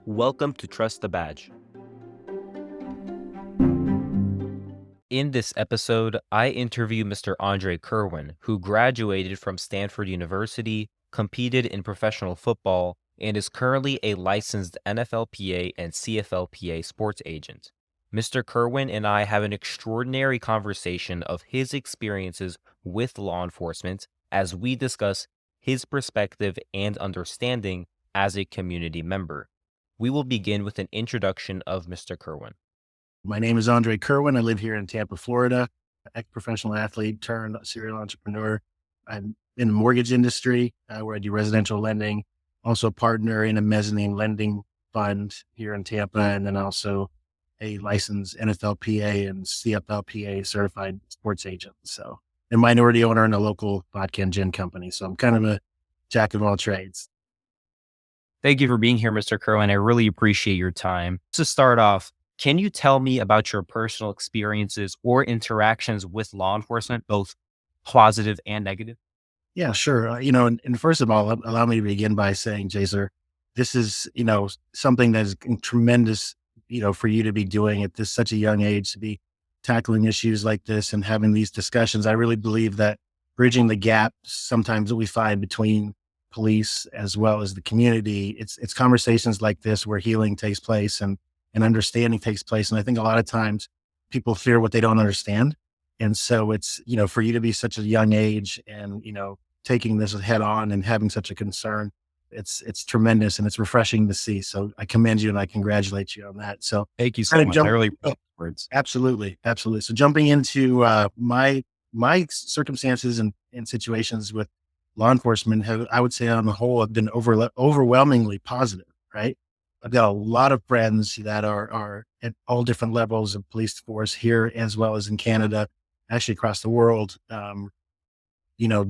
Welcome to Trust the Badge. In this episode, I interview Mr. Andre Kirwan, who graduated from Stanford University, competed in professional football, and is currently a licensed NFLPA and CFLPA sports agent. Mr. Kirwan and I have an extraordinary conversation of his experiences with law enforcement as we discuss his perspective and understanding as a community member. We will begin with an introduction of Mr. Kirwan. My name is Andre Kirwan. I live here in Tampa, Florida, ex-professional athlete turned serial entrepreneur. I'm in the mortgage industry where I do residential lending, also a partner in a mezzanine lending fund here in Tampa, and then also a licensed NFLPA and CFLPA certified sports agent. So, and minority owner in a local vodka and gin company. So I'm kind of a jack of all trades. Thank you for being here, Mr. Kirwan. I really appreciate your time. To start off, can you tell me about your personal experiences or interactions with law enforcement, both positive and negative? Yeah, sure. And first of all, allow me to begin by saying, Jaser, this is, something that is tremendous, for you to be doing at this such a young age, to be tackling issues like this and having these discussions. I really believe that bridging the gap sometimes that we find between police as well as the community, it's conversations like this where healing takes place and understanding takes place. And I think a lot of times people fear what they don't understand. And so it's, for you to be such a young age and, taking this head on and having such a concern, it's tremendous and it's refreshing to see. So I commend you and I congratulate you on that. So Thank you so much. I really appreciate the words. Absolutely. Absolutely. So jumping into my circumstances and situations with law enforcement I would say on the whole, have been overwhelmingly positive, right? I've got a lot of friends that are at all different levels of police force here, as well as in Canada, actually across the world.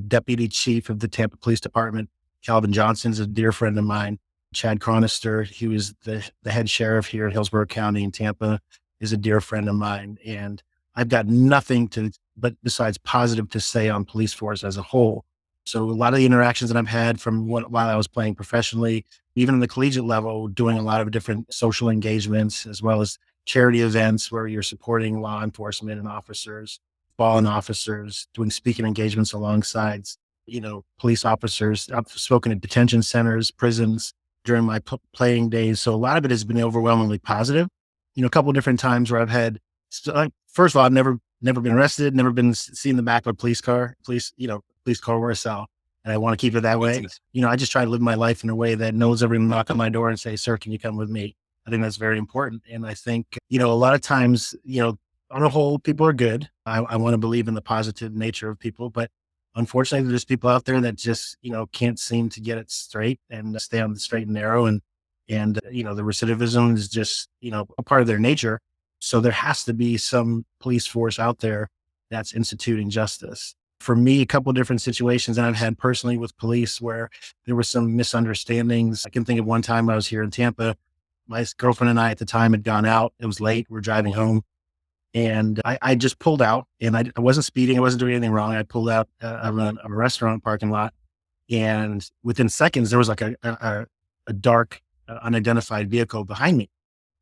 Deputy chief of the Tampa Police Department, Calvin Johnson's a dear friend of mine. Chad Chronister, he was the head sheriff here in Hillsborough County in Tampa, is a dear friend of mine. And I've got nothing but besides positive to say on police force as a whole. So a lot of the interactions that I've had from while I was playing professionally, even in the collegiate level, doing a lot of different social engagements, as well as charity events where you're supporting law enforcement and officers, fallen officers, doing speaking engagements alongside, police officers. I've spoken at detention centers, prisons during my playing days. So a lot of it has been overwhelmingly positive. A couple of different times where I've had, first of all, I've never been arrested, never been seen in the back of a police car or a cell. And I want to keep it that way. I just try to live my life in a way that no one's ever going to knock on my door and say, "Sir, can you come with me?" I think that's very important. And I think, a lot of times, on the whole, people are good. I want to believe in the positive nature of people, but unfortunately there's people out there that just, can't seem to get it straight and stay on the straight and narrow. And the recidivism is just, a part of their nature. So there has to be some police force out there that's instituting justice. For me, a couple of different situations that I've had personally with police where there were some misunderstandings. I can think of one time I was here in Tampa. My girlfriend and I at the time had gone out. It was late. We're driving home. And I just pulled out and I wasn't speeding. I wasn't doing anything wrong. I pulled out of a restaurant parking lot. And within seconds, there was like a dark, unidentified vehicle behind me.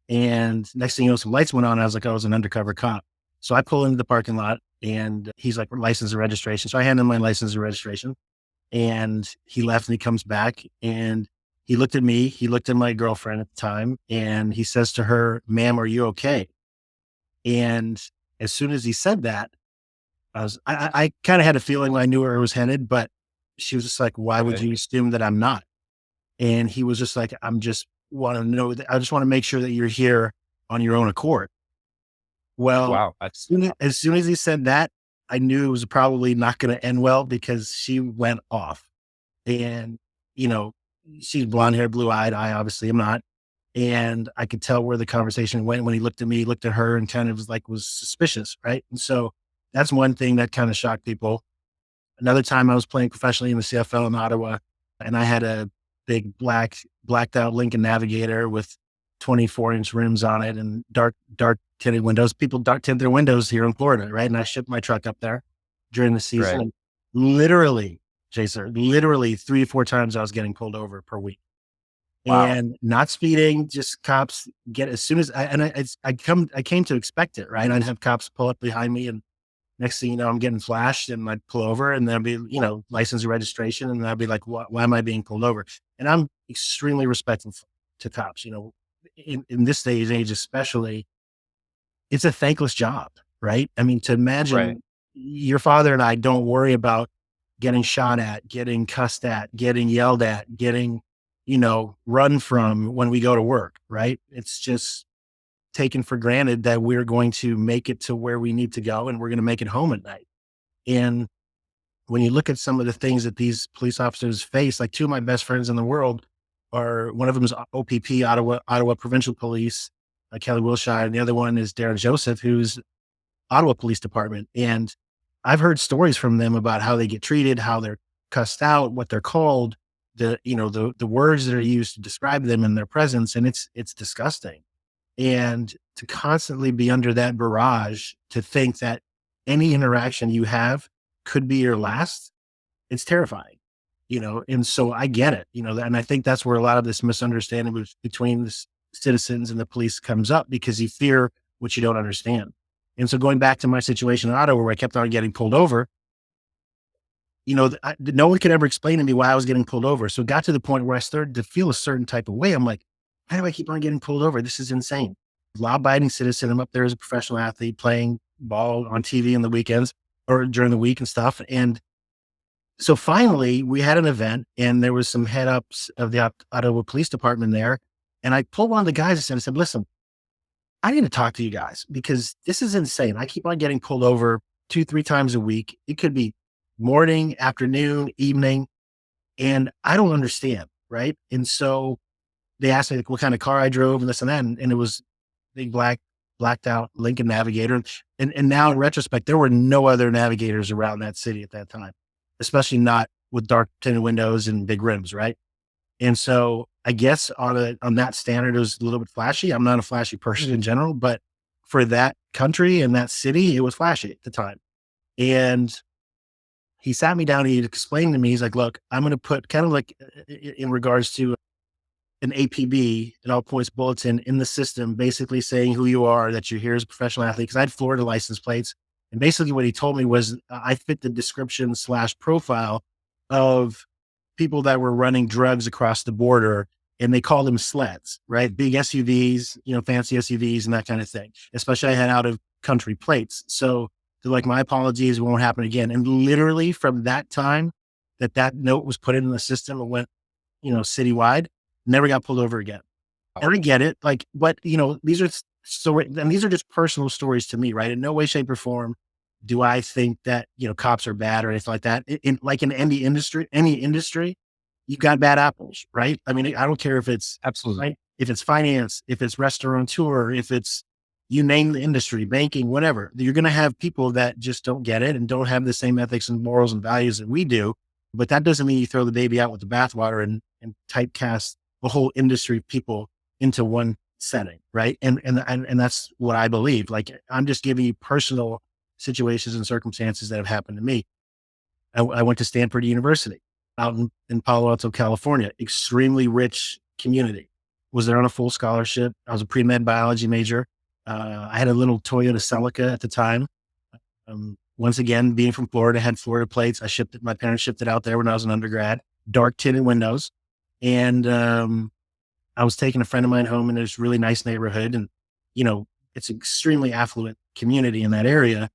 And next thing you know, some lights went on. I was like, I was an undercover cop. So I pull into the parking lot and he's like, license and registration. So I hand him my license and registration and he left and he comes back and he looked at me. He looked at my girlfriend at the time and he says to her, "Ma'am, are you okay?" And as soon as he said that, I kind of had a feeling I knew where it was headed, but she was just like, "Why would you assume that I'm not?" And he was just like, I just want to make sure that you're here on your own accord. Well, Wow. as soon as he said that, I knew it was probably not going to end well because she went off and, she's blonde hair, blue eyed. I obviously am not. And I could tell where the conversation went when he looked at me, looked at her and kind of was suspicious. Right. And so that's one thing that kind of shocked people. Another time I was playing professionally in the CFL in Ottawa and I had a big blacked out Lincoln Navigator with 24-inch rims on it and dark tinted windows. People dark tint their windows here in Florida, right? And I shipped my truck up there during the season. Right. Literally, Jason, 3 to 4 times I was getting pulled over per week. Wow. and not speeding, just cops get as soon as I came to expect it, right? I'd have cops pull up behind me, and next thing you know, I'm getting flashed, and I'd pull over, and there'd be, license and registration. And I'd be like, why am I being pulled over? And I'm extremely respectful to cops, in this day and age, especially. It's a thankless job, right? I mean, to Right. imagine your father and I don't worry about getting shot at, getting cussed at, getting yelled at, getting, run from when we go to work, right? It's just taken for granted that we're going to make it to where we need to go, and we're going to make it home at night. And when you look at some of the things that these police officers face, like two of my best friends in the world are, one of them is OPP, Ottawa Provincial Police, Kelly Wilshire, and the other one is Darren Joseph, who's Ottawa Police Department. And I've heard stories from them about how they get treated, how they're cussed out, what they're called, the words that are used to describe them and their presence. And it's disgusting. And to constantly be under that barrage, to think that any interaction you have could be your last, it's terrifying, And so I get it, and I think that's where a lot of this misunderstanding between the citizens and the police comes up, because you fear what you don't understand. And so going back to my situation in Ottawa, where I kept on getting pulled over, no one could ever explain to me why I was getting pulled over. So it got to the point where I started to feel a certain type of way. I'm like, why do I keep on getting pulled over? This is insane. Law abiding citizen. I'm up there as a professional athlete playing ball on TV in the weekends or during the week and stuff. And so finally we had an event, and there was some head ups of the Ottawa Police Department there. And I pulled one of the guys aside and said, listen, I need to talk to you guys, because this is insane. I keep on getting pulled over 2, 3 times a week. It could be morning, afternoon, evening, and I don't understand. Right. And so they asked me, like, what kind of car I drove and this and that. And it was big blacked out Lincoln Navigator. And now in retrospect, there were no other Navigators around that city at that time, especially not with dark tinted windows and big rims. Right. And so I guess on that standard, it was a little bit flashy. I'm not a flashy person in general, but for that country and that city, it was flashy at the time. And he sat me down and he explained to me, he's like, look, I'm going to put kind of like in regards to an APB, an all points bulletin in the system, basically saying who you are, that you're here as a professional athlete. Cause I had Florida license plates. And basically what he told me was I fit the description / profile of people that were running drugs across the border, and they called them sleds, right? Big SUVs, fancy SUVs and that kind of thing. Especially I had out of country plates. So they're like, my apologies, it won't happen again. And literally from that time that note was put in the system and went, citywide, never got pulled over again. And I get it. Like, but these are and these are just personal stories to me, right? In no way, shape, or form do I think that, cops are bad or anything like that. In any industry, you've got bad apples, right? I mean, I don't care if it's Absolutely. right, if it's finance, if it's restaurateur, if it's, you name the industry, banking, whatever. You're going to have people that just don't get it and don't have the same ethics and morals and values that we do. But that doesn't mean you throw the baby out with the bathwater and typecast the whole industry of people into one setting, right? And that's what I believe. Like, I'm just giving you personal situations and circumstances that have happened to me. I went to Stanford University out in Palo Alto, California, extremely rich community. Was there on a full scholarship. I was a pre-med biology major. I had a little Toyota Celica at the time. Once again, being from Florida, had Florida plates. My parents shipped it out there when I was an undergrad, dark tinted windows. And I was taking a friend of mine home in this really nice neighborhood. And, it's an extremely affluent community in that area.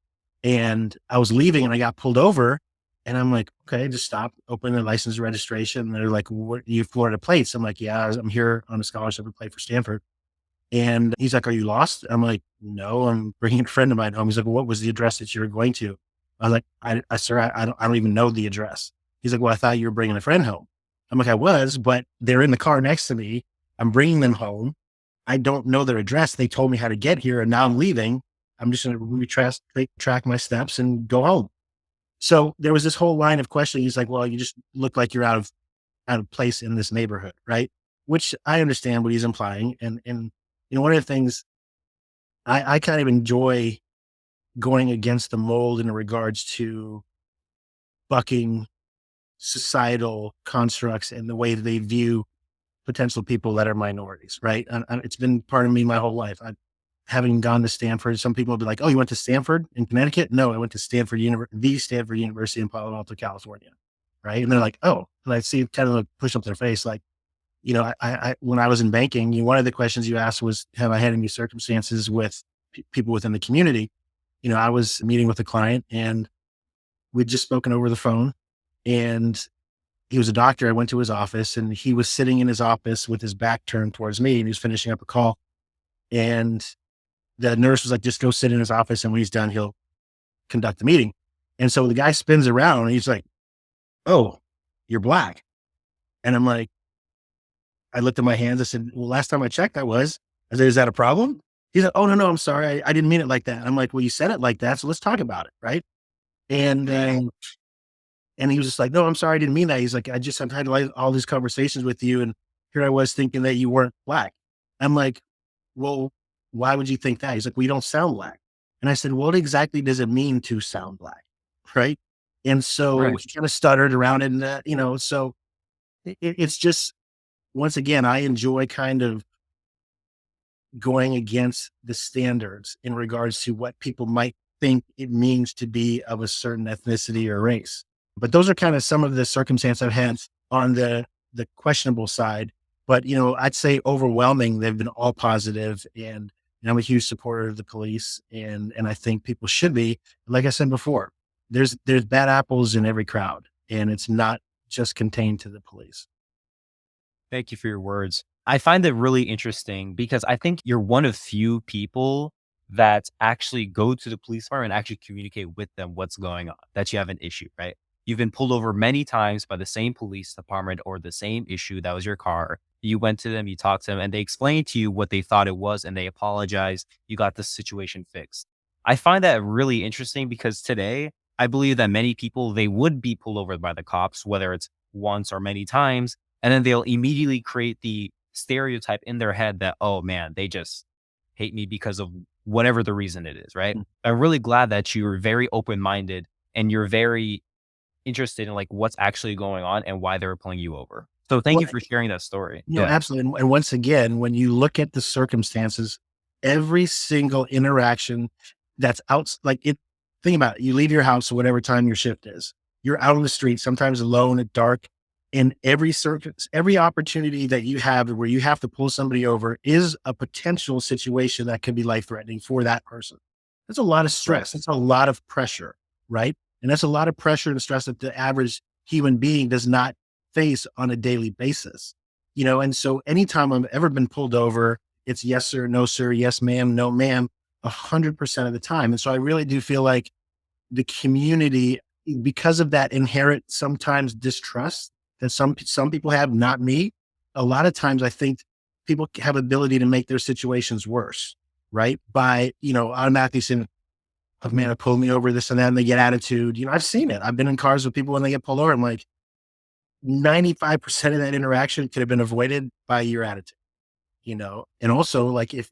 And I was leaving and I got pulled over, and I'm like, okay, just stop, open the license and registration. And they're like, what, you Florida plates? I'm like, yeah, I'm here on a scholarship to play for Stanford. And he's like, are you lost? I'm like, no, I'm bringing a friend of mine home. He's like, well, what was the address that you were going to? I was like, sir, I don't even know the address. He's like, well, I thought you were bringing a friend home. I'm like, I was, but they're in the car next to me. I'm bringing them home. I don't know their address. They told me how to get here, and now I'm leaving. I'm just going to track my steps and go home. So there was this whole line of questioning. He's like, well, you just look like you're out of place in this neighborhood. Right. Which I understand what he's implying. And one of the things I kind of enjoy going against the mold in regards to bucking societal constructs and the way that they view potential people that are minorities, right? And it's been part of me my whole life. Having gone to Stanford, some people will be like, "Oh, you went to Stanford in Connecticut?" No, I went to the Stanford University in Palo Alto, California, right? And they're like, "Oh," and I see kind of a push up their face, like, when I was in banking, one of the questions you asked was, "Have I had any circumstances with people within the community?" I was meeting with a client, and we'd just spoken over the phone, and he was a doctor. I went to his office, and he was sitting in his office with his back turned towards me, and he was finishing up a call, and the nurse was like, "Just go sit in his office, and when he's done, he'll conduct the meeting." And so the guy spins around, and he's like, "Oh, you're black." And I'm like, I looked at my hands. I said, "Well, last time I checked, I was." I said, "Is that a problem?" He's like, "Oh, no, no, I'm sorry. I didn't mean it like that." I'm like, "Well, you said it like that. So let's talk about it." Right. And, and he was just like, "No, I'm sorry. I didn't mean that." He's like, I've had like all these conversations with you. And here I was thinking that you weren't black." I'm like, "Well, why would you think that?" He's like, "We don't sound black." And I said, "What exactly does it mean to sound black?" Right. And so Right. he kind of stuttered around it. And, so it's just, once again, I enjoy kind of going against the standards in regards to what people might think it means to be of a certain ethnicity or race. But those are kind of some of the circumstances I've had on the questionable side. But I'd say overwhelming, they've been all positive, and I'm a huge supporter of the police, and I think people should be. Like I said before, there's bad apples in every crowd, and it's not just contained to the police. Thank you for your words. I find it really interesting because I think you're one of few people that actually go to the police department and actually communicate with them what's going on, that you have an issue, right? You've been pulled over many times by the same police department or the same issue that was your car. You went to them, you talked to them, and they explained to you what they thought it was, and they apologized. You got the situation fixed. I find that really interesting because today, I believe that many people, they would be pulled over by the cops, whether it's once or many times, and then they'll immediately create the stereotype in their head that, oh man, they just hate me because of whatever the reason it is, right? Mm. I'm really glad that you're very open minded and you're very interested in like what's actually going on and why they're pulling you over. So thank Well, you for sharing that story. Yeah. absolutely. And once again, when you look at the circumstances, every single interaction that's out, like it, think about it. You leave your house at whatever time your shift is. You're out on the street, sometimes alone at dark. And every opportunity that you have where you have to pull somebody over is a potential situation that could be life threatening for that person. That's a lot of Right. stress. That's a lot of pressure, right? And that's a lot of pressure and stress that the average human being does not face on a daily basis. And so anytime I've ever been pulled over, it's yes, sir, no, sir, yes, ma'am, no, ma'am, 100% of the time. And so I really do feel like the community, because of that inherent sometimes distrust that some people have, not me. A lot of times I think people have ability to make their situations worse, right? By, automatically saying, "Oh man, pulled me over, this and that," and they get attitude. I've seen it. I've been in cars with people when they get pulled over. I'm like, 95% of that interaction could have been avoided by your attitude, and also like if,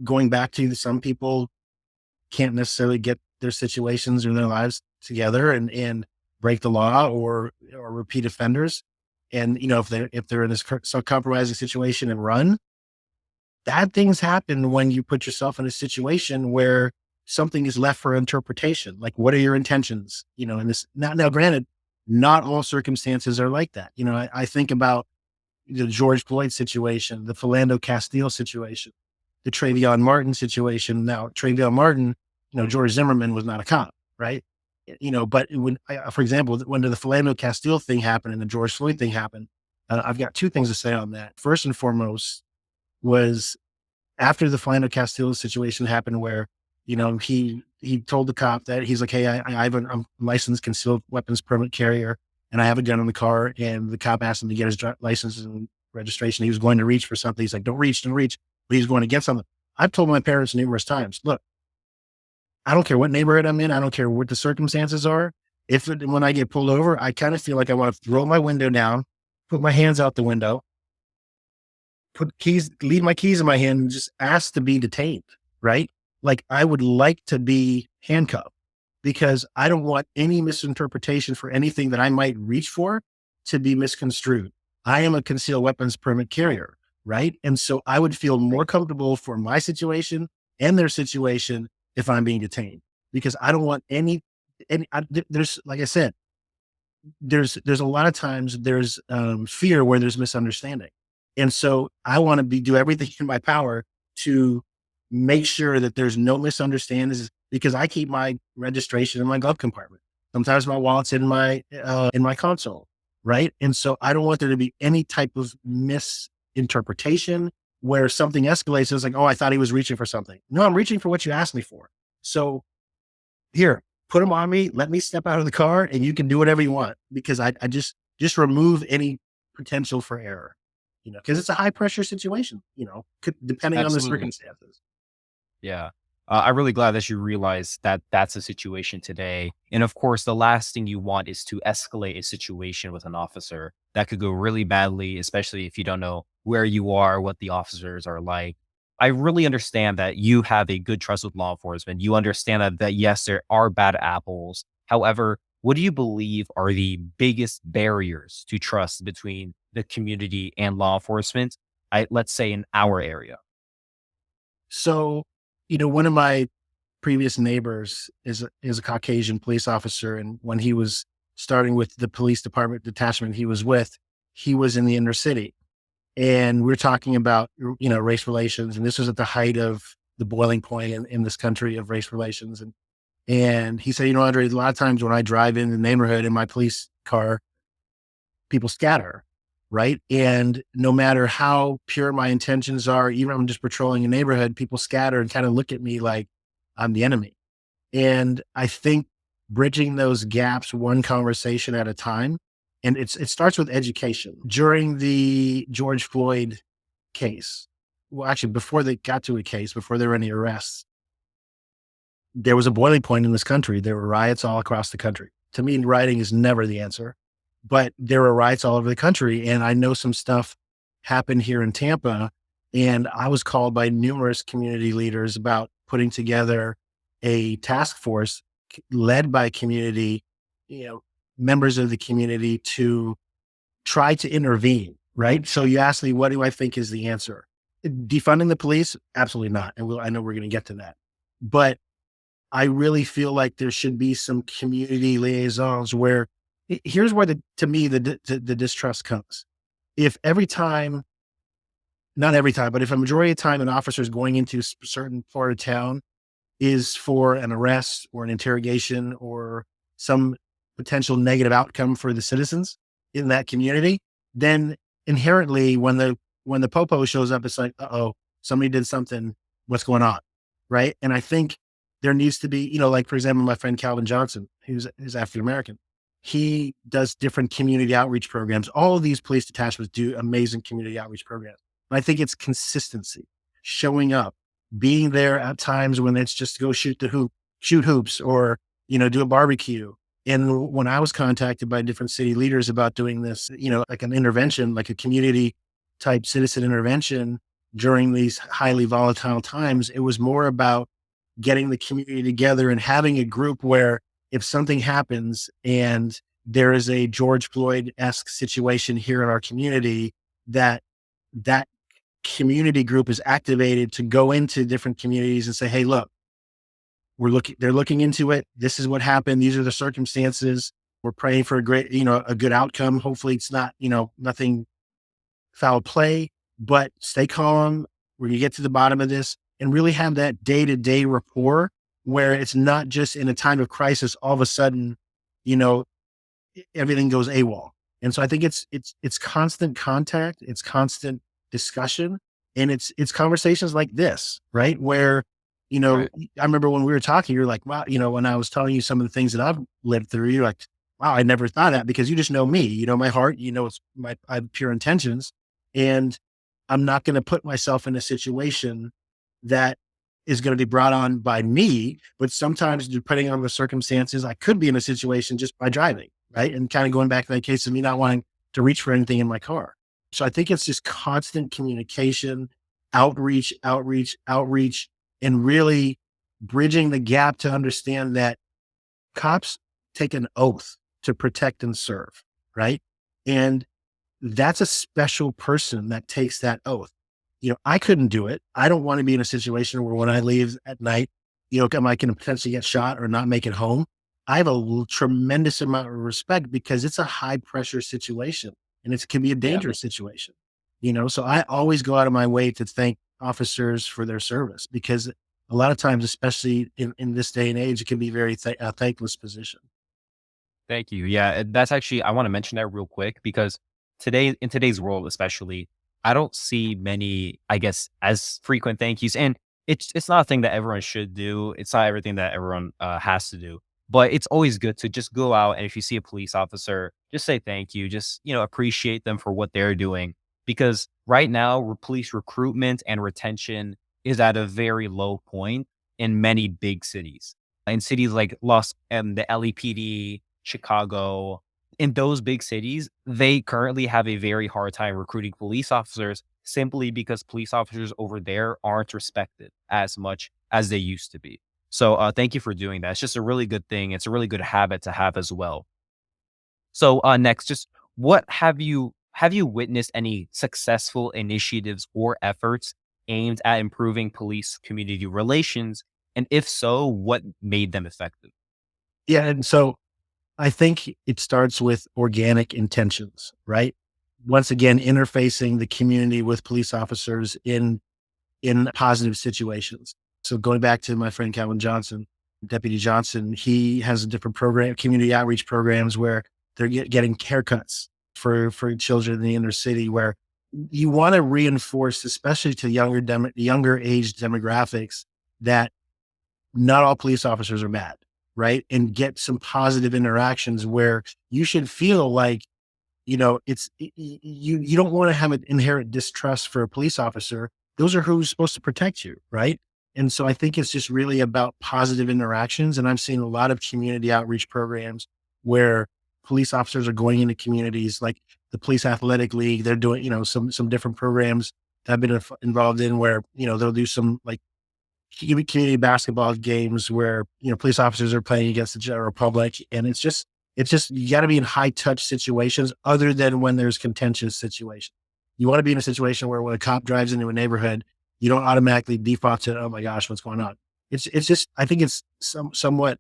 going back to some people can't necessarily get their situations or their lives together and break the law or repeat offenders. And if they're in this so compromising situation and run, bad things happen when you put yourself in a situation where something is left for interpretation. Like, what are your intentions? In this, now granted, not all circumstances are like that. I think about the George Floyd situation, the Philando Castile situation, the Travion Martin situation. Now, Travion Martin, George Zimmerman was not a cop, right? But for example, when the Philando Castile thing happened and the George Floyd thing happened, I've got two things to say on that. First and foremost was after the Philando Castile situation happened, where he told the cop that he's like, "Hey, I'm a licensed concealed weapons permit carrier, and I have a gun in the car." And the cop asked him to get his license and registration. He was going to reach for something. He's like, "Don't reach, don't reach," but he's going to get something. I've told my parents numerous times, "Look, I don't care what neighborhood I'm in. I don't care what the circumstances are. When I get pulled over, I kind of feel like I want to roll my window down, put my hands out the window, leave my keys in my hand and just ask to be detained, right? Like I would like to be handcuffed because I don't want any misinterpretation for anything that I might reach for to be misconstrued. I am a concealed weapons permit carrier, right? And so I would feel more comfortable for my situation and their situation if I'm being detained, because I don't want there's, like I said, there's a lot of times there's fear where there's misunderstanding. And so I want to do everything in my power to make sure that there's no misunderstandings, because I keep my registration in my glove compartment. Sometimes my wallet's in my console, right? And so I don't want there to be any type of misinterpretation where something escalates. It's like, oh, I thought he was reaching for something. No, I'm reaching for what you asked me for. So here, put them on me. Let me step out of the car, and you can do whatever you want, because I just remove any potential for error, because it's a high pressure situation, depending on the Absolutely. circumstances. Yeah. I'm really glad that you realize that that's a situation today. And of course, the last thing you want is to escalate a situation with an officer. That could go really badly, especially if you don't know where you are, what the officers are like. I really understand that you have a good trust with law enforcement. You understand that yes, there are bad apples. However, what do you believe are the biggest barriers to trust between the community and law enforcement? Let's say in our area. So, one of my previous neighbors is a Caucasian police officer, and when he was starting with the police department detachment he was with, he was in the inner city. And we're talking about, race relations. And this was at the height of the boiling point in this country of race relations. And he said, Andre, a lot of times when I drive in the neighborhood in my police car, people scatter, right? And no matter how pure my intentions are, even if I'm just patrolling a neighborhood, people scatter and kind of look at me like I'm the enemy. And I think bridging those gaps, one conversation at a time, and it starts with education. During the George Floyd case, well, actually, before they got to a case, before there were any arrests, there was a boiling point in this country. There were riots all across the country. To me, rioting is never the answer, but there were riots all over the country. And I know some stuff happened here in Tampa, and I was called by numerous community leaders about putting together a task force led by community, members of the community, to try to intervene. Right. So you asked me, what do I think is the answer? Defunding the police? Absolutely not. And I know we're going to get to that, but I really feel like there should be some community liaisons where here's where to me, the distrust comes. If every time, not every time, but if a majority of the time an officer is going into a certain part of town is for an arrest or an interrogation or some potential negative outcome for the citizens in that community, then inherently when the popo shows up, it's like, uh-oh, somebody did something. What's going on? Right. And I think there needs to be, like, for example, my friend Calvin Johnson, who's African American, he does different community outreach programs. All of these police detachments do amazing community outreach programs. And I think it's consistency, showing up, being there at times when it's just to go shoot hoops, or, do a barbecue. And when I was contacted by different city leaders about doing this, like an intervention, like a community type citizen intervention during these highly volatile times, it was more about getting the community together and having a group where if something happens and there is a George Floyd-esque situation here in our community, that community group is activated to go into different communities and say, hey, look, they're looking into it. This is what happened. These are the circumstances. We're praying for a good outcome. Hopefully it's not, nothing foul play, but stay calm. We're going to get to the bottom of this and really have that day-to-day rapport where it's not just in a time of crisis, all of a sudden, everything goes AWOL. And so I think it's constant contact, it's constant discussion, and it's conversations like this, right? Where, Right. I remember when we were talking, you're like, wow, when I was telling you some of the things that I've lived through, you're like, wow, I never thought of that, because you just know me, my heart, I have pure intentions, and I'm not going to put myself in a situation that is going to be brought on by me. But sometimes, depending on the circumstances, I could be in a situation just by driving, right? And kind of going back to that case of me not wanting to reach for anything in my car. So I think it's just constant communication, outreach, and really bridging the gap to understand that cops take an oath to protect and serve, right? And that's a special person that takes that oath. I couldn't do it. I don't want to be in a situation where when I leave at night, am I going to potentially get shot or not make it home? I have a tremendous amount of respect because it's a high pressure situation and it can be a Yeah. dangerous situation. So I always go out of my way to thank officers for their service because a lot of times, especially in this day and age, it can be very a thankless position. Thank you. Yeah, that's actually I want to mention that real quick because in today's world, especially, I don't see many, I guess, as frequent thank yous. And it's not a thing that everyone should do. It's not everything that everyone has to do. But it's always good to just go out and if you see a police officer, just say thank you. Just appreciate them for what they're doing because right now, police recruitment and retention is at a very low point in many big cities. In cities like the LEPD, Chicago, in those big cities, they currently have a very hard time recruiting police officers simply because police officers over there aren't respected as much as they used to be. So, thank you for doing that. It's just a really good thing. It's a really good habit to have as well. So, next, just what have you witnessed any successful initiatives or efforts aimed at improving police community relations? And if so, what made them effective? Yeah. And so I think it starts with organic intentions, right? Once again, interfacing the community with police officers in positive situations. So going back to my friend Calvin Johnson, Deputy Johnson, he has a different program, community outreach programs where they're getting haircuts for children in the inner city where you want to reinforce, especially to younger age demographics, that not all police officers are bad, right? And get some positive interactions where you should feel like, you don't want to have an inherent distrust for a police officer. Those are who's supposed to protect you, right? And so I think it's just really about positive interactions. And I'm seeing a lot of community outreach programs where police officers are going into communities like the Police Athletic League. They're doing, some different programs that I've been involved in where, they'll do some like community basketball games where, police officers are playing against the general public. And it's just, you got to be in high touch situations other than when there's contentious situations. You want to be in a situation where when a cop drives into a neighborhood, you don't automatically default to, oh my gosh, what's going on? It's just, I think it's somewhat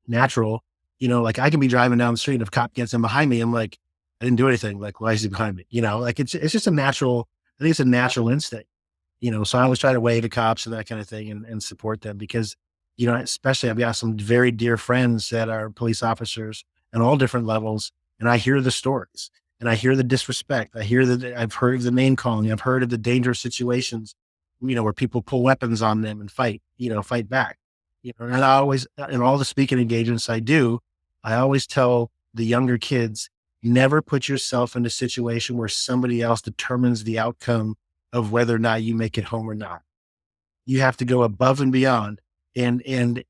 natural. Like I can be driving down the street and if a cop gets in behind me, I'm like, I didn't do anything. Like, why is he behind me? Like it's just a natural, I think it's a natural instinct. So I always try to wave at cops and that kind of thing and support them because, especially I've got some very dear friends that are police officers at all different levels. And I hear the stories and I hear the disrespect. I've heard of the name calling. I've heard of the dangerous situations, where people pull weapons on them and fight back. And I always, in all the speaking engagements I do, I always tell the younger kids, never put yourself in a situation where somebody else determines the outcome of whether or not you make it home or not. You have to go above and beyond. And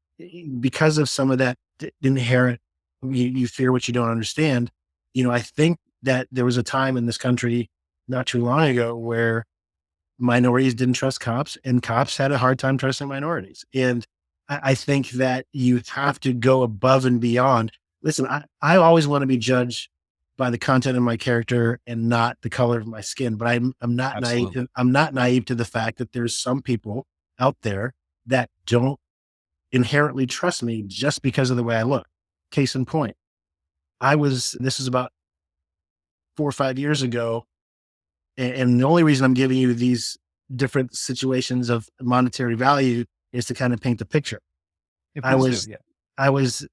because of some of that inherent, you fear what you don't understand. I think that there was a time in this country not too long ago where minorities didn't trust cops and cops had a hard time trusting minorities. And I think that you have to go above and beyond. Listen, I always want to be judged by the content of my character and not the color of my skin. But I'm not naive. Absolutely. I'm not naive to the fact that there's some people out there that don't inherently trust me just because of the way I look. Case in point, this is about 4 or 5 years ago. And the only reason I'm giving you these different situations of monetary value is to kind of paint the picture. Yeah, I please do. was, Yeah. I was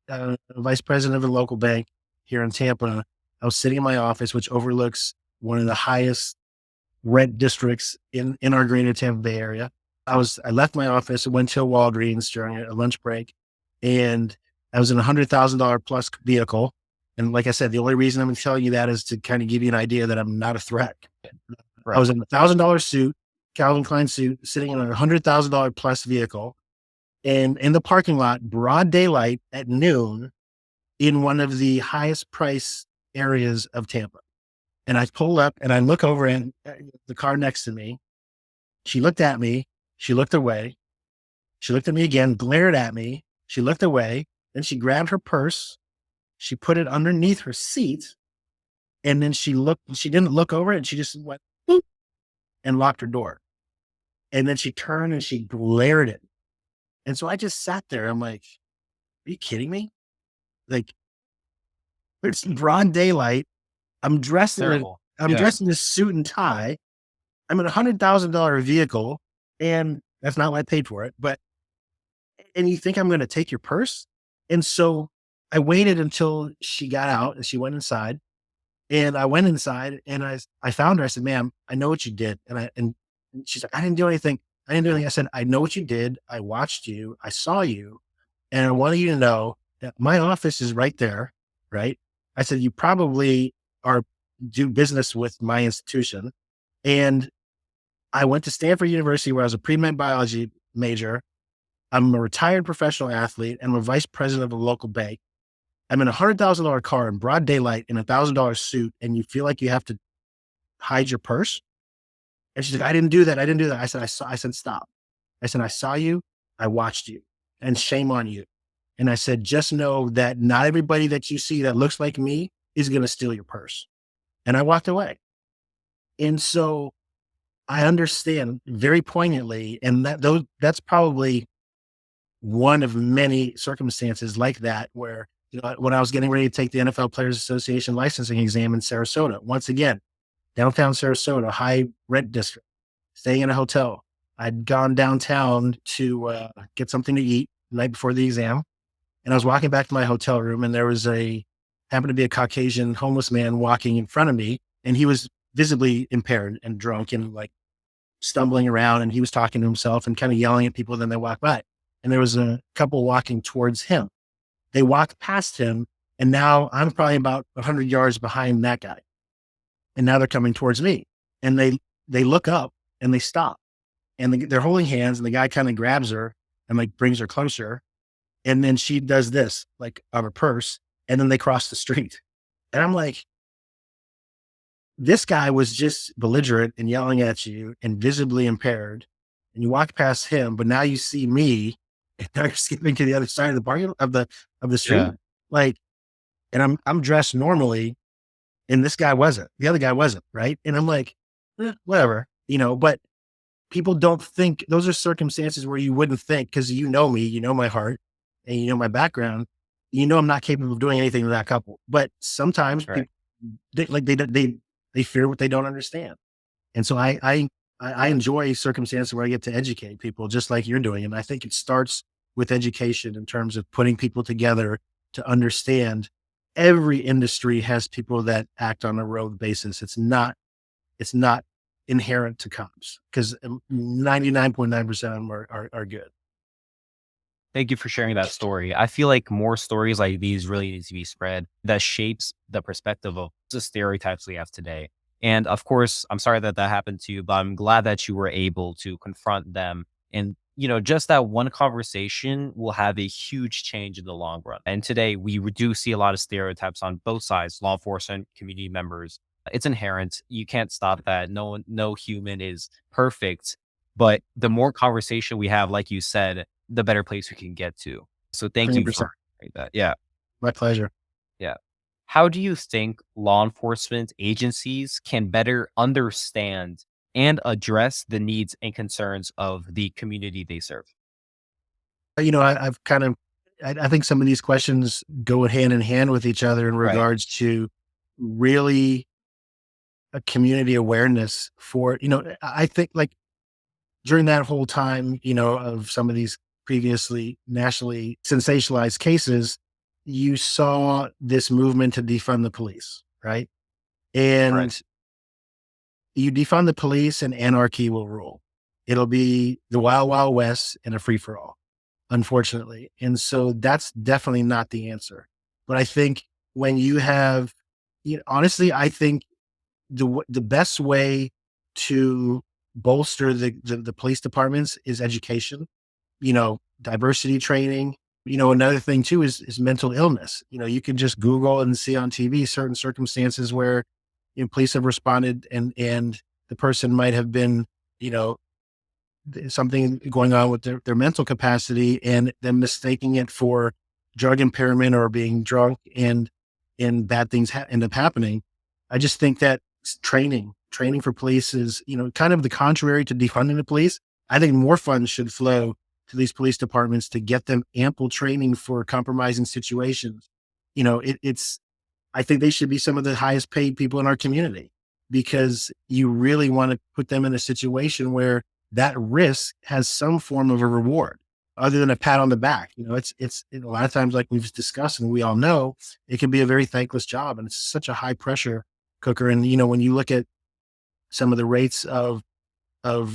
vice president of a local bank here in Tampa. I was sitting in my office, which overlooks one of the highest rent districts in our greater Tampa Bay area. I left my office and went to a Walgreens during a lunch break, and I was in $100,000 plus vehicle. And like I said, the only reason I'm telling you that is to kind of give you an idea that I'm not a threat. I Right. was in $1,000 suit, Calvin Klein suit, sitting in a $100,000 plus vehicle, and in the parking lot, broad daylight at noon, in one of the highest price areas of Tampa. And I pull up and I look over and the car next to me. She looked at me. She looked away. She looked at me again, glared at me. She looked away. Then she grabbed her purse. She put it underneath her seat And then she didn't look over it, and she just went boop and locked her door. And then she turned and she glared at me. And so I just sat there. I'm like, are you kidding me? Like, it's broad daylight. I'm dressed in a Terrible. I'm Yeah. dressed in a suit and tie. I'm in $100,000 vehicle, and that's not why I paid for it. But and you think I'm going to take your purse? And so I waited until she got out and she went inside. And I went inside and I found her. I said, "Ma'am, I know what you did." And she's like, "I didn't do anything. I didn't do anything." I said, "I know what you did. I watched you. I saw you, and I want you to know that my office is right there, right?" I said, "You probably are do business with my institution." And I went to Stanford University where I was a pre-med biology major. I'm a retired professional athlete and I'm a vice president of a local bank. I'm in a $100,000 car in broad daylight in $1,000 suit, and you feel like you have to hide your purse? And she's like, "I didn't do that. I didn't do that." I said, "Stop." I said, "I saw you. I watched you, and shame on you." And I said, "Just know that not everybody that you see that looks like me is going to steal your purse." And I walked away. And so I understand very poignantly. And that's probably one of many circumstances like that where, when I was getting ready to take the NFL Players Association licensing exam in Sarasota, once again, downtown Sarasota, high rent district, staying in a hotel. I'd gone downtown to get something to eat the night before the exam. And I was walking back to my hotel room, and there was happened to be a Caucasian homeless man walking in front of me. And he was visibly impaired and drunk and like stumbling around. And he was talking to himself and kind of yelling at people. Then they walked by. And there was a couple walking towards him. They walked past him. And now I'm probably about 100 yards behind that guy. And now they're coming towards me. And they look up and they stop. And they're holding hands. And the guy kind of grabs her and like brings her closer. And then she does this, like on her purse. And then they cross the street. And I'm like, this guy was just belligerent and yelling at you and visibly impaired. And you walk past him, but now you see me and now you're skipping to the other side of the parking of the street. Yeah. Like, and I'm dressed normally, and this guy wasn't. The other guy wasn't, right? And I'm like, whatever, but people don't think those are circumstances where you wouldn't think, because you know me, you know my heart, and you know my background. I'm not capable of doing anything to that couple. But sometimes Right. people they fear what they don't understand. And so I enjoy circumstances where I get to educate people just like you're doing. And I think it starts with education in terms of putting people together to understand every industry has people that act on a rogue basis. It's not inherent to cops because 99.9% of them are good. Thank you for sharing that story. I feel like more stories like these really need to be spread that shapes the perspective of the stereotypes we have today. And of course, I'm sorry that that happened to you, but I'm glad that you were able to confront them. And, just that one conversation will have a huge change in the long run. And today do see a lot of stereotypes on both sides, law enforcement, community members. It's inherent. You can't stop that. No human is perfect. But the more conversation we have, like you said, the better place we can get to. So thank you 100%. for that. Yeah. My pleasure. Yeah. How do you think law enforcement agencies can better understand and address the needs and concerns of the community they serve? I've kind of, I think some of these questions go hand in hand with each other in Right. regards to really a community awareness for, I think like during that whole time, of some of these previously nationally sensationalized cases, you saw this movement to defund the police, right? Right. And you defund the police and anarchy will rule. It'll be the wild, wild west and a free for all, unfortunately. And so that's definitely not the answer. But I think when you have, honestly, I think the best way to bolster the police departments is education, diversity training. Another thing too is mental illness. You can just Google and see on TV certain circumstances where police have responded and the person might have been, you know, something going on with their mental capacity and them mistaking it for drug impairment or being drunk and bad things end up happening. I just think that training for police is, kind of the contrary to defunding the police. I think more funds should flow to these police departments to get them ample training for compromising situations. It's I think they should be some of the highest paid people in our community because you really want to put them in a situation where that risk has some form of a reward other than a pat on the back. It's a lot of times, like we've discussed and we all know, it can be a very thankless job and it's such a high pressure cooker. And, when you look at some of the rates of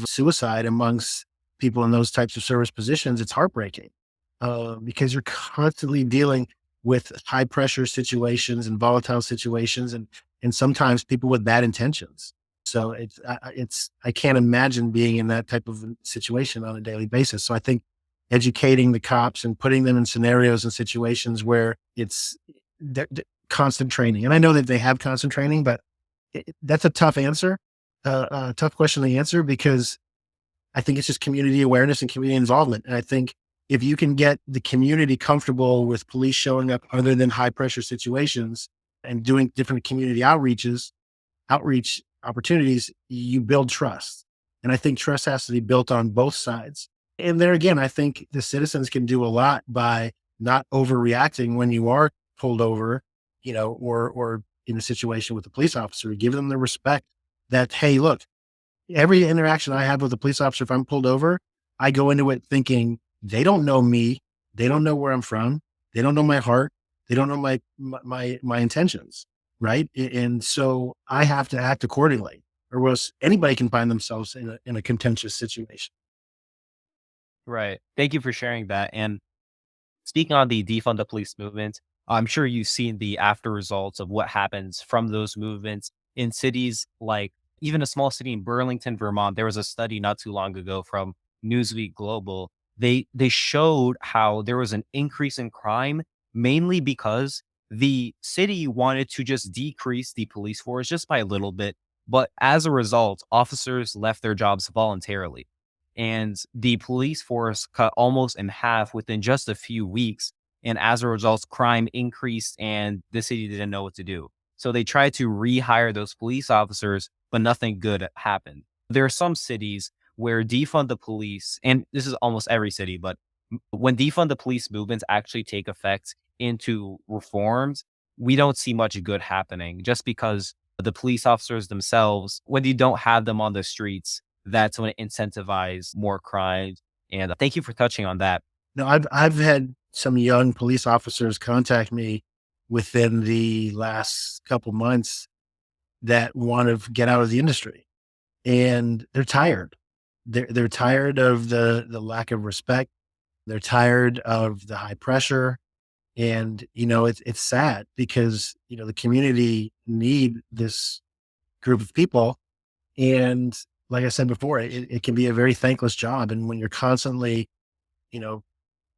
suicide amongst people in those types of service positions, it's heartbreaking because you're constantly dealing with high pressure situations and volatile situations, and sometimes people with bad intentions. So I can't imagine being in that type of situation on a daily basis. So I think educating the cops and putting them in scenarios and situations where it's constant training. And I know that they have constant training, but that's a tough answer, tough question to answer because I think it's just community awareness and community involvement. And I think if you can get the community comfortable with police showing up other than high pressure situations and doing different community outreach opportunities, you build trust. And I think trust has to be built on both sides. And there again, I think the citizens can do a lot by not overreacting when you are pulled over, or in a situation with a police officer. Give them the respect that, hey, look, every interaction I have with a police officer, if I'm pulled over, I go into it thinking they don't know me, they don't know where I'm from, they don't know my heart, they don't know my intentions, right? And so I have to act accordingly, or else anybody can find themselves in a contentious situation. Right. Thank you for sharing that. And speaking on the defund the police movement, I'm sure you've seen the after results of what happens from those movements in cities like even a small city in Burlington, Vermont. There was a study not too long ago from Newsweek Global. They showed how there was an increase in crime mainly because the city wanted to just decrease the police force just by a little bit. But as a result, officers left their jobs voluntarily. And the police force cut almost in half within just a few weeks. And as a result, crime increased and the city didn't know what to do. So they tried to rehire those police officers, but nothing good happened. There are some cities where defund the police, and this is almost every city, but when defund the police movements actually take effect into reforms, we don't see much good happening just because the police officers themselves, when you don't have them on the streets, that's when it incentivizes more crimes. And thank you for touching on that. No, I've had some young police officers contact me within the last couple months that want to get out of the industry, and they're tired. They're tired of the lack of respect. They're tired of the high pressure, and it's sad because the community need this group of people. And like I said before, it can be a very thankless job, and when you're constantly you know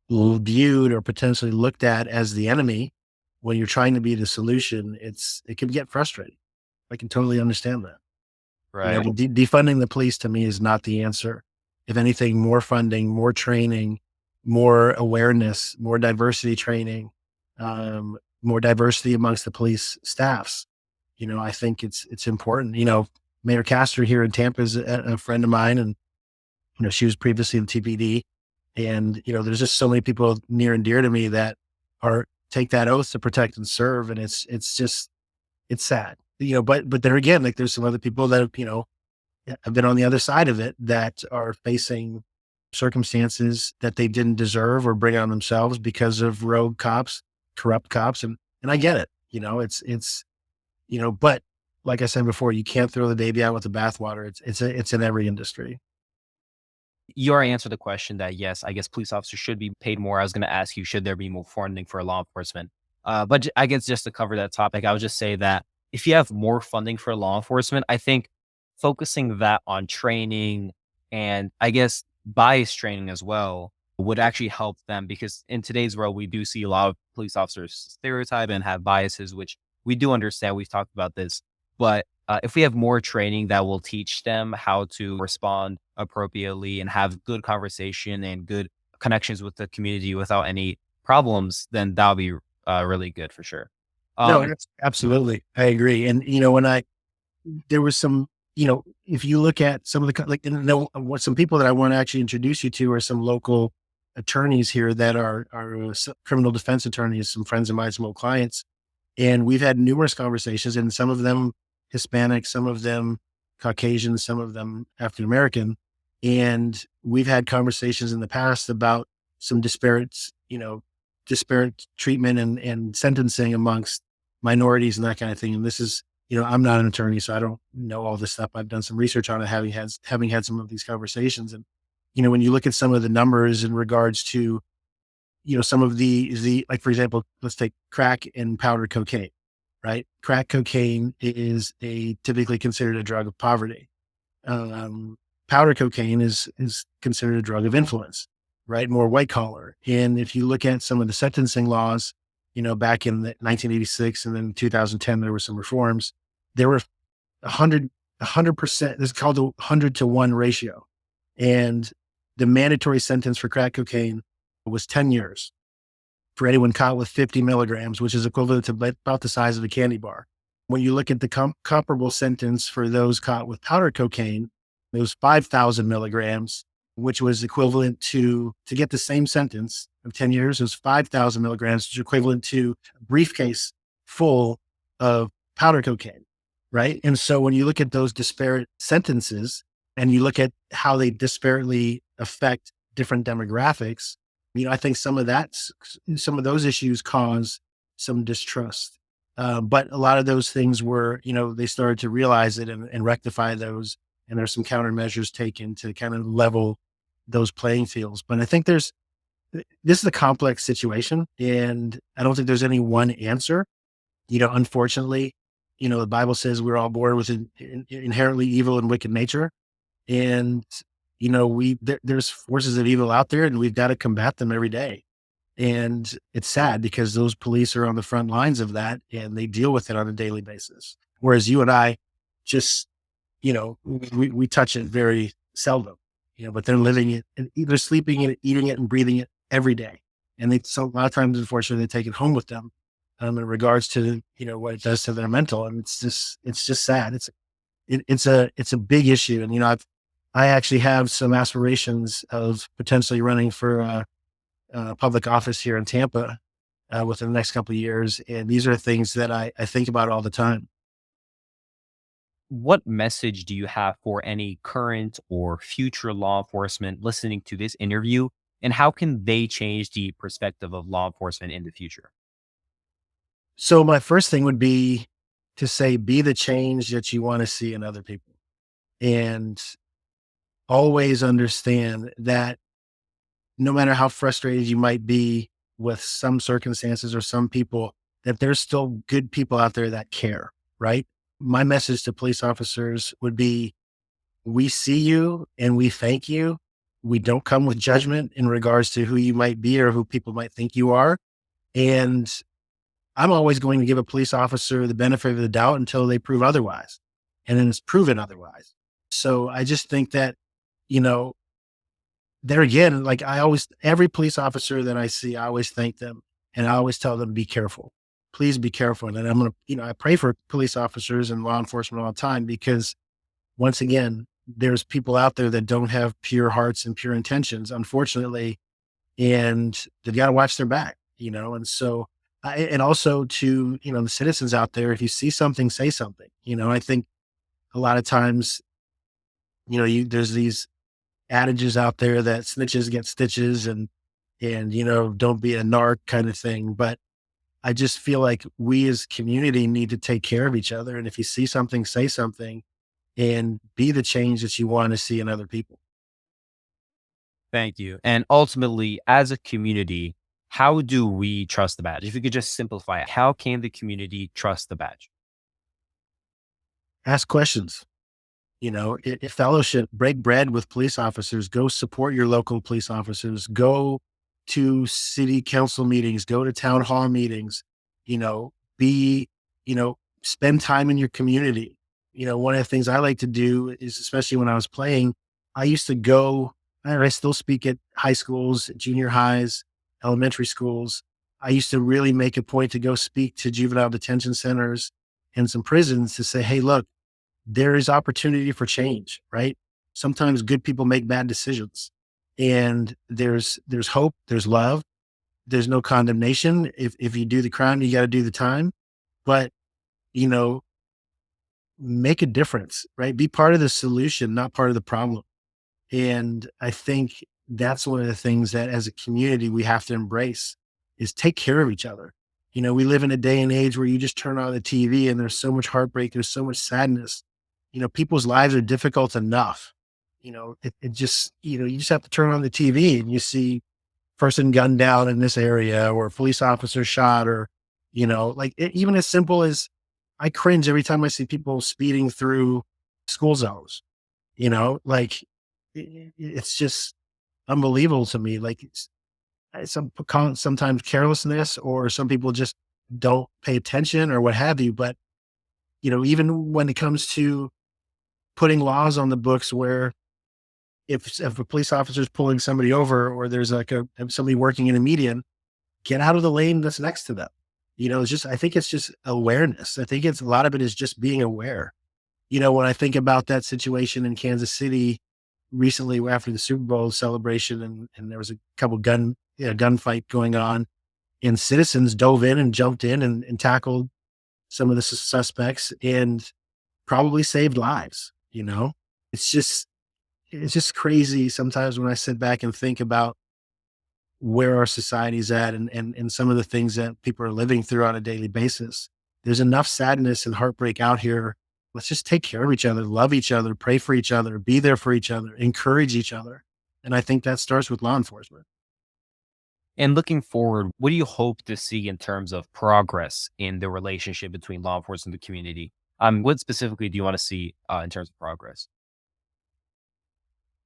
viewed or potentially looked at as the enemy when you're trying to be the solution, it can get frustrating. I can totally understand that. Right. But defunding the police to me is not the answer. If anything, more funding, more training, more awareness, more diversity training, more diversity amongst the police staffs. I think it's important. Mayor Castor here in Tampa is a friend of mine, and she was previously in TPD. And there's just so many people near and dear to me that are take that oath to protect and serve, and it's sad. But there again, like there's some other people that have been on the other side of it that are facing circumstances that they didn't deserve or bring on themselves because of rogue cops, corrupt cops, and I get it. But like I said before, you can't throw the baby out with the bathwater. It's in every industry. You already answered the question that yes, I guess police officers should be paid more. I was going to ask you, should there be more funding for law enforcement? But I guess just to cover that topic, I would just say that if you have more funding for law enforcement, I think focusing that on training and I guess bias training as well would actually help them because in today's world, we do see a lot of police officers stereotype and have biases, which we do understand. We've talked about this, but if we have more training that will teach them how to respond appropriately and have good conversation and good connections with the community without any problems, then that'll be really good for sure. No, Um, absolutely. I agree. And, there was some, if you look at some of the, and there what some people that I want to actually introduce you to are some local attorneys here that are criminal defense attorneys, some friends of mine, some old clients. And we've had numerous conversations, and some of them Hispanic, some of them Caucasian, some of them African American. And we've had conversations in the past about some disparate treatment and sentencing amongst minorities and that kind of thing. And this is, I'm not an attorney, so I don't know all this stuff. I've done some research on it, having had some of these conversations. And, when you look at some of the numbers in regards to, some of the like, for example, let's take crack and powder cocaine, right? Crack cocaine is typically considered a drug of poverty. Um, Powder cocaine is considered a drug of influence, right? More white collar. And if you look at some of the sentencing laws, back in the 1986 and then 2010, there were some reforms. There were 100%. This is called the 100-to-1 ratio, and the mandatory sentence for crack cocaine was 10 years for anyone caught with 50 milligrams, which is equivalent to about the size of a candy bar. When you look at the comparable sentence for those caught with powder cocaine, it was 5,000 milligrams, which was equivalent to get the same sentence of 10 years, it was 5,000 milligrams, which is equivalent to a briefcase full of powder cocaine, right? And so when you look at those disparate sentences and you look at how they disparately affect different demographics, I think some of those issues cause some distrust. But a lot of those things were, they started to realize it and rectify those. And there's some countermeasures taken to kind of level those playing fields. But I think this is a complex situation, and I don't think there's any one answer. Unfortunately, the Bible says we're all born with an inherently evil and wicked nature. And, there's forces of evil out there, and we've got to combat them every day. And it's sad because those police are on the front lines of that and they deal with it on a daily basis. Whereas you and I just, we touch it very seldom, but they're living it and they're sleeping it, eating it and breathing it every day. And so a lot of times, unfortunately, they take it home with them, in regards to, what it does to their mental. And it's just sad. It's a big issue. And, I actually have some aspirations of potentially running for public office here in Tampa within the next couple of years. And these are things that I think about all the time. what message do you have for any current or future law enforcement listening to this interview? And how can they change the perspective of law enforcement in the future? So my first thing would be to say, be the change that you want to see in other people, and always understand that no matter how frustrated you might be with some circumstances or some people, that there's still good people out there that care, right? My message to police officers would be, we see you and we thank you. We don't come with judgment in regards to who you might be or who people might think you are. And I'm always going to give a police officer the benefit of the doubt until they prove otherwise. And then it's proven otherwise. So I just think that, you know, there again, like every police officer that I see, I always thank them and I always tell them, be careful. Please be careful. And I'm going to, I pray for police officers and law enforcement all the time because once again, there's people out there that don't have pure hearts and pure intentions, unfortunately, and they've got to watch their back, and so, and also to, the citizens out there, if you see something, say something, I think a lot of times, there's these adages out there that snitches get stitches and, don't be a narc kind of thing. But I just feel like we as community need to take care of each other. And if you see something, say something and be the change that you want to see in other people. Thank you. And ultimately, as a community, how do we trust the badge? If you could just simplify it, how can the community trust the badge? Ask questions, fellowship, break bread with police officers, go support your local police officers, go to city council meetings, go to town hall meetings, be, spend time in your community. One of the things I like to do is, especially when I was playing, I used to go, and I still speak at high schools, junior highs, elementary schools. I used to really make a point to go speak to juvenile detention centers and some prisons to say, hey, look, there is opportunity for change, right? Sometimes good people make bad decisions, and there's hope, there's love, there's no condemnation. If you do the crime, you got to do the time, but you know, make a difference, right? Be part of the solution, not part of the problem. And I think that's one of the things that as a community we have to embrace is take care of each other. We live in a day and age where you just turn on the TV and there's so much heartbreak, there's so much sadness. People's lives are difficult enough. It just, you just have to turn on the TV and you see person gunned down in this area or a police officer shot or, even as simple as I cringe every time I see people speeding through school zones, like it's just unbelievable to me. Like sometimes carelessness or some people just don't pay attention or what have you. But, even when it comes to putting laws on the books where if a police officer is pulling somebody over or there's like somebody working in a median, get out of the lane that's next to them. It's just, I think it's just awareness. I think a lot of it is just being aware. When I think about that situation in Kansas City recently after the Super Bowl celebration and there was a couple gunfight going on and citizens dove in and jumped in and tackled some of the suspects and probably saved lives. It's just, it's just crazy sometimes when I sit back and think about where our society's at and some of the things that people are living through on a daily basis. There's enough sadness and heartbreak out here. Let's just take care of each other, love each other, pray for each other, be there for each other, encourage each other. And I think that starts with law enforcement. And looking forward, what do you hope to see in terms of progress in the relationship between law enforcement and the community? What specifically do you want to see in terms of progress?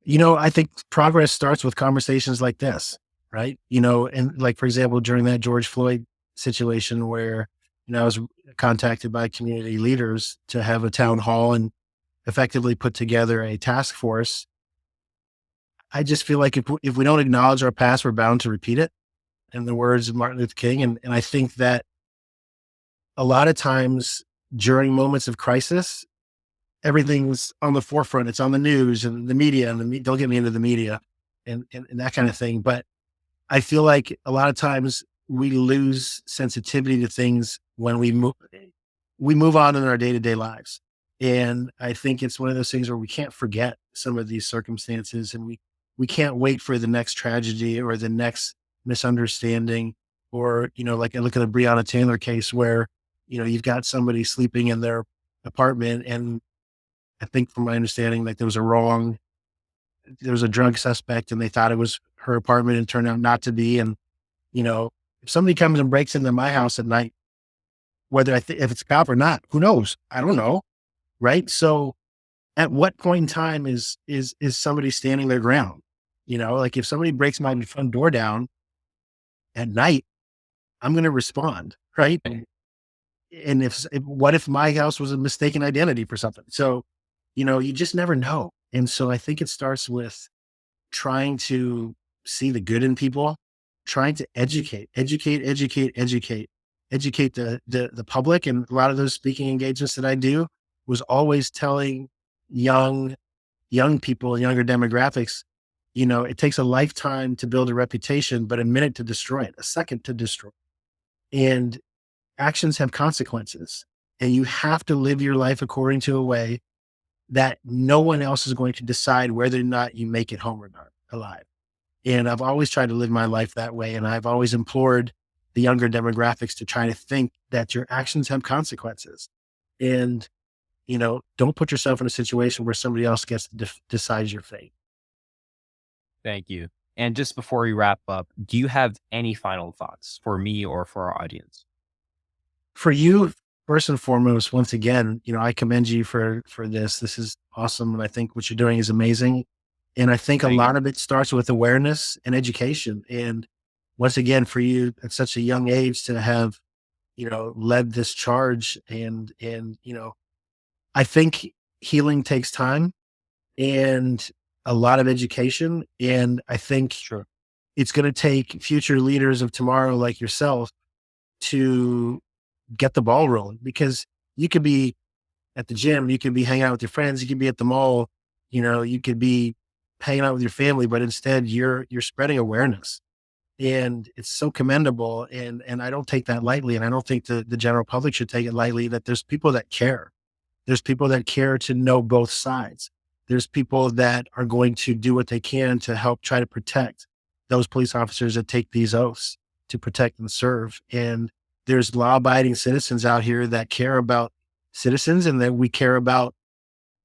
I think progress starts with conversations like this, right? And like, for example, during that George Floyd situation where, I was contacted by community leaders to have a town hall and effectively put together a task force. I just feel like if we don't acknowledge our past, we're bound to repeat it, in the words of Martin Luther King. And I think that a lot of times during moments of crisis, everything's on the forefront. It's on the news and the media and don't get me into the media and that kind of thing. But I feel like a lot of times we lose sensitivity to things when we move on in our day-to-day lives. And I think it's one of those things where we can't forget some of these circumstances and we can't wait for the next tragedy or the next misunderstanding or, like I look at the Breonna Taylor case where, you've got somebody sleeping in their apartment and I think from my understanding, like there was a drug suspect and they thought it was her apartment and turned out not to be. And, if somebody comes and breaks into my house at night, whether if it's a cop or not, who knows? I don't know. Right. So at what point in time is somebody standing their ground? Like if somebody breaks my front door down at night, I'm going to respond. Right. And what if my house was a mistaken identity for something? So, you just never know. And so I think it starts with trying to see the good in people, trying to educate the public. And a lot of those speaking engagements that I do was always telling young people, younger demographics, it takes a lifetime to build a reputation, but a minute to destroy it, a second to destroy it. And actions have consequences and you have to live your life according to a way that no one else is going to decide whether or not you make it home or not alive. And I've always tried to live my life that way. And I've always implored the younger demographics to try to think that your actions have consequences. And, don't put yourself in a situation where somebody else gets to decide your fate. Thank you. And just before we wrap up, do you have any final thoughts for me or for our audience? For you, first and foremost, once again, I commend you for this. This is awesome. And I think what you're doing is amazing. And I think a Thank you. lot of it starts with awareness and education. And once again, for you at such a young age to have, led this charge and, I think healing takes time and a lot of education. And I think Sure. it's going to take future leaders of tomorrow like yourself to get the ball rolling, because you could be at the gym, you could be hanging out with your friends, you could be at the mall, you could be hanging out with your family, but instead you're spreading awareness. And it's so commendable. And I don't take that lightly. And I don't think the general public should take it lightly, that there's people that care. There's people that care to know both sides. There's people that are going to do what they can to help try to protect those police officers that take these oaths to protect and serve. And there's law abiding citizens out here that care about citizens, and that we care about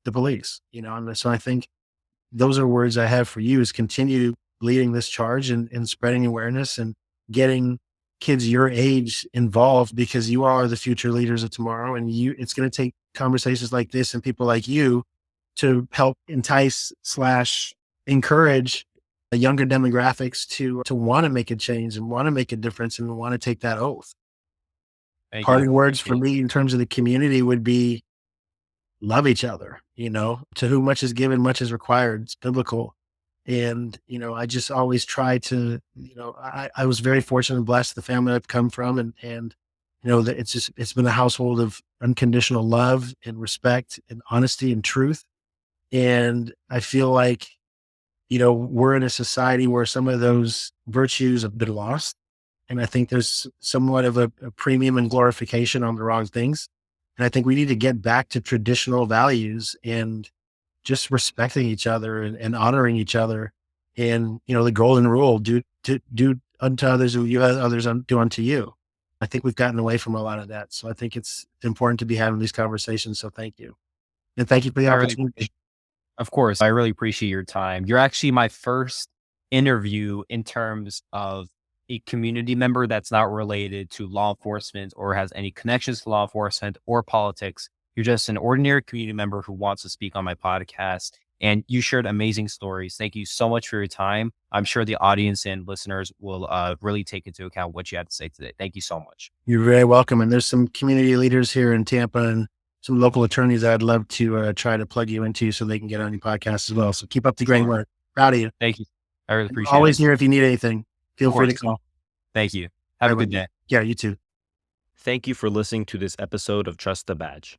the police, and so I think those are words I have for you, is continue leading this charge and spreading awareness and getting kids your age involved, because you all are the future leaders of tomorrow. And it's going to take conversations like this and people like you to help entice / encourage the younger demographics to want to make a change and want to make a difference and want to take that oath. Thank you. Parting words for me in terms of the community would be love each other, to whom much is given, much is required. It's biblical. And, I just always try to, I was very fortunate and blessed, the family I've come from, and that it's been a household of unconditional love and respect and honesty and truth. And I feel like, we're in a society where some of those virtues have been lost. And I think there's somewhat of a premium and glorification on the wrong things. And I think we need to get back to traditional values and just respecting each other and honoring each other. And, the golden rule, do unto others what you have others do unto you. I think we've gotten away from a lot of that. So I think it's important to be having these conversations. So thank you. And thank you for the opportunity. Of course, I really appreciate your time. You're actually my first interview in terms of a community member that's not related to law enforcement or has any connections to law enforcement or politics. You're just an ordinary community member who wants to speak on my podcast, and you shared amazing stories. Thank you so much for your time. I'm sure the audience and listeners will really take into account what you had to say today. Thank you so much. You're very welcome. And there's some community leaders here in Tampa and some local attorneys I'd love to try to plug you into so they can get on your podcast as well. So keep up the great work. Proud of you. Thank you. I really appreciate it. Always here if you need anything. Feel free to call. Thank you. Have a good day. Yeah, you too. Thank you for listening to this episode of Trust the Badge.